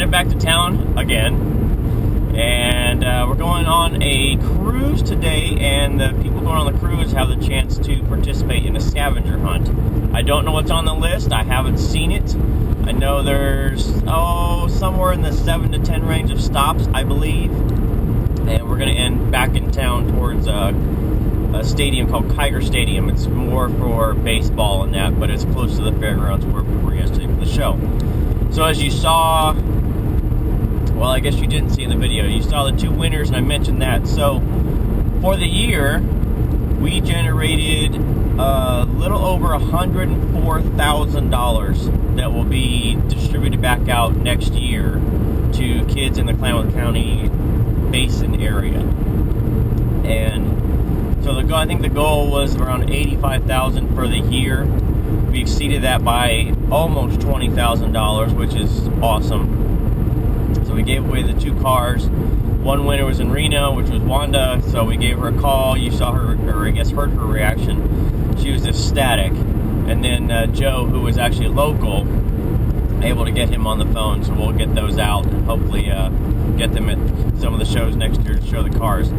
headed back to town again, and we're going on a cruise today, and the people going on the cruise have the chance to participate in a scavenger hunt. I don't know what's on the list. I haven't seen it. I know there's, somewhere in the 7 to 10 range of stops, I believe, and we're going to end back in town towards a stadium called Kiger Stadium. It's more for baseball and that, but it's close to the fairgrounds where we were yesterday for the show. So as you saw, well, I guess you didn't see in the video, you saw the two winners, and I mentioned that. So for the year, we generated a little over $104,000 that will be distributed back out next year to kids in the Klamath County Basin area. And so I think the goal was around $85,000 for the year. We exceeded that by almost $20,000, which is awesome. So we gave away the two cars. One winner was in Reno, which was Wanda, so we gave her a call. You saw her, or I guess heard her reaction. She was ecstatic. And then Joe, who was actually local, able to get him on the phone, so we'll get those out and hopefully get them at some of the shows next year to show the cars.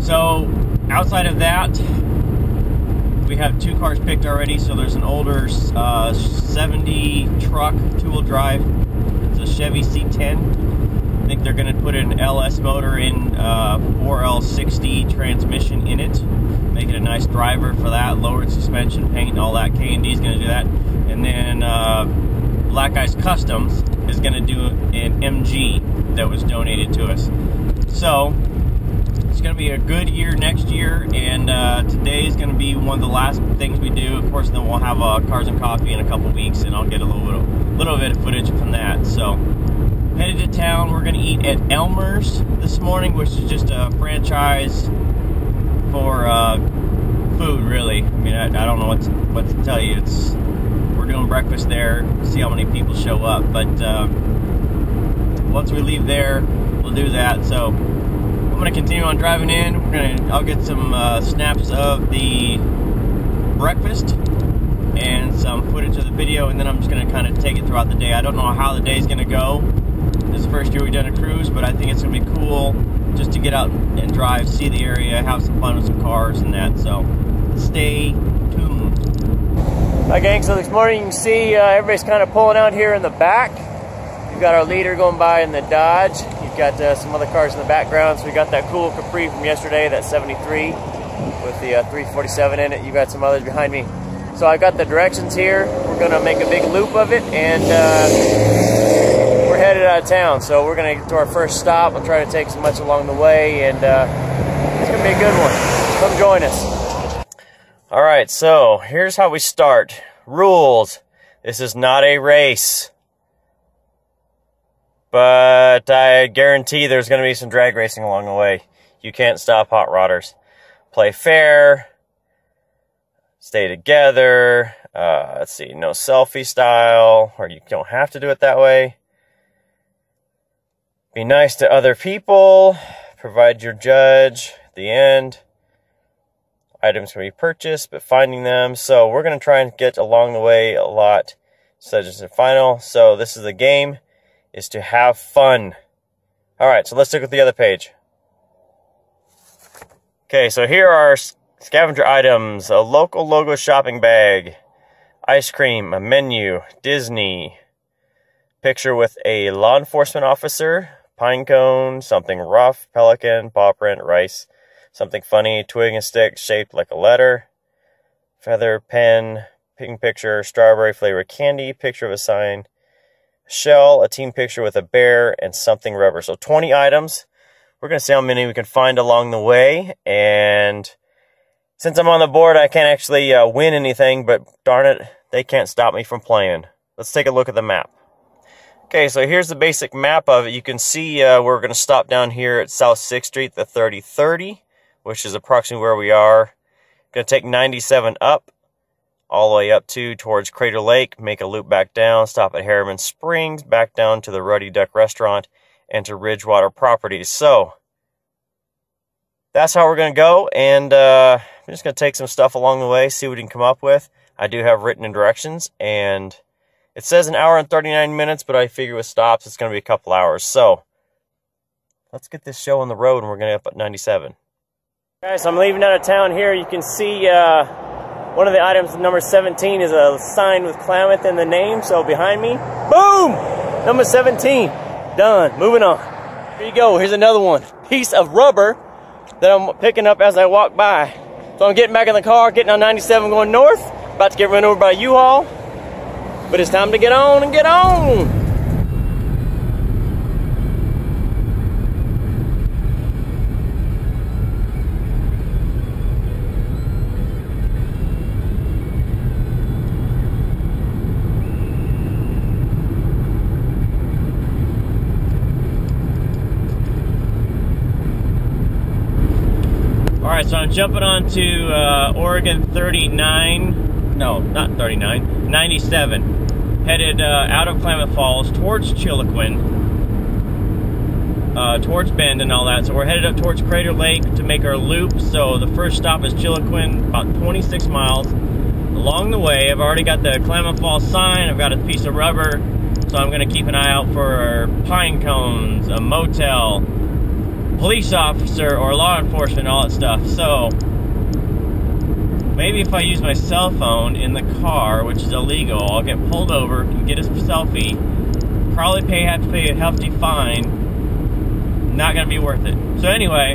So outside of that, we have two cars picked already. So there's an older 70 truck, two-wheel drive. It's a Chevy C10. I think they're going to put an LS motor in 4L60 transmission in it, make it a nice driver for that, lowered suspension, paint, all that. K&D is going to do that. And then Black Ice Customs is going to do an MG that was donated to us. So it's going to be a good year next year, and today is going to be one of the last things we do. Of course, then we'll have Cars and Coffee in a couple weeks, and I'll get a little bit of footage from that. So headed to town. We're going to eat at Elmer's this morning, which is just a franchise for food, really. I mean, I don't know what to tell you. We're doing breakfast there, see how many people show up. But once we leave there, we'll do that. So I'm going to continue on driving in. I'll get some snaps of the breakfast and some footage of the video, and then I'm just going to kind of take it throughout the day. I don't know how the day's going to go. This is the first year we've done a cruise, but I think it's going to be cool just to get out and drive, see the area, have some fun with some cars and that. So stay tuned. Hi gang, so this morning you can see everybody's kind of pulling out here in the back. We've got our leader going by in the Dodge. You've got some other cars in the background. So we got that cool Capri from yesterday, that 73 with the 347 in it. You got some others behind me. So I've got the directions here. We're going to make a big loop of it, and we're headed out of town. So we're going to get to our first stop. I'll try to take as much along the way, and it's going to be a good one. Come join us. All right, so here's how we start. Rules. This is not a race, but I guarantee there's going to be some drag racing along the way. You can't stop hot rodders. Play fair. Stay together. Let's see, no selfie style, or you don't have to do it that way. Be nice to other people. Provide your judge at the end. Items can be purchased, but finding them. So we're going to try and get along the way a lot, so just a final. So this is the game, is to have fun. All right, so let's look at the other page. Okay, so here are scavenger items: a local logo shopping bag, ice cream, a menu, Disney, picture with a law enforcement officer, pine cone, something rough, pelican, paw print, rice, something funny, twig and stick shaped like a letter, feather, pen, pink picture, strawberry flavored candy, picture of a sign, shell, a team picture with a bear, and something rubber. So 20 items. We're going to see how many we can find along the way, and since I'm on the board, I can't actually win anything, but darn it, they can't stop me from playing. Let's take a look at the map. Okay, so here's the basic map of it. You can see we're going to stop down here at South 6th Street, the 3030, which is approximately where we are. Going to take 97 up, all the way up towards Crater Lake, make a loop back down, stop at Harriman Springs, back down to the Ruddy Duck Restaurant, and to Ridgewater Properties. So that's how we're going to go, and I'm just going to take some stuff along the way, see what we can come up with. I do have written directions, and It says 1 hour and 39 minutes, but I figure with stops it's going to be a couple hours. So let's get this show on the road, and we're going to up at 97. Guys, I'm leaving out of town here. You can see one of the items, number 17, is a sign with Klamath in the name. So behind me, boom! Number 17. Done. Moving on. Here you go. Here's another one. Piece of rubber that I'm picking up as I walk by. So I'm getting back in the car, getting on 97 going north. About to get run over by a U-Haul. But it's time to get on and get on. Alright, so I'm jumping on to Oregon 39, no, not 39, 97. Headed out of Klamath Falls towards Chiloquin, towards Bend and all that. So we're headed up towards Crater Lake to make our loop. So the first stop is Chiloquin, about 26 miles. Along the way, I've already got the Klamath Falls sign, I've got a piece of rubber, so I'm going to keep an eye out for pine cones, a motel, police officer or law enforcement, all that stuff. So maybe if I use my cell phone in the car, which is illegal, I'll get pulled over, can get a selfie, probably have to pay a hefty fine. Not going to be worth it. So anyway,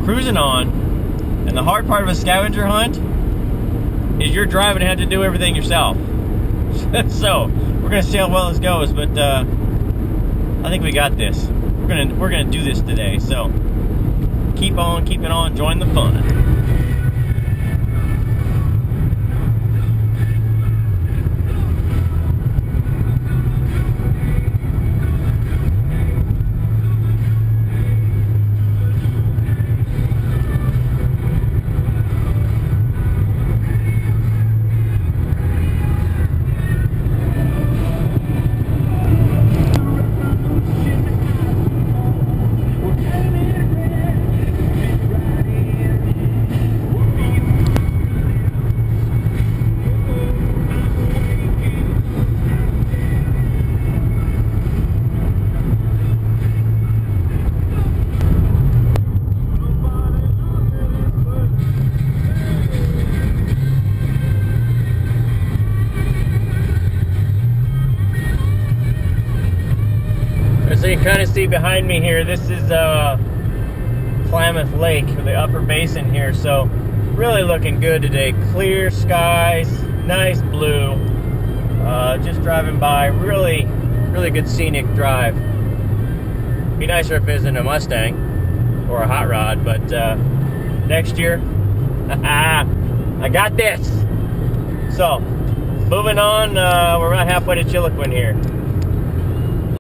cruising on, and the hard part of a scavenger hunt is you're driving and have to do everything yourself. So we're going to see how well this goes, but I think we got this. We're gonna do this today. So keep on keeping on, join the fun. So you can kind of see behind me here, this is Klamath Lake, or the upper basin here. So really looking good today. Clear skies, nice blue. Just driving by, really good scenic drive. Be nicer if it was in a Mustang or a hot rod, but next year, I got this. So moving on, we're about halfway to Chiloquin here.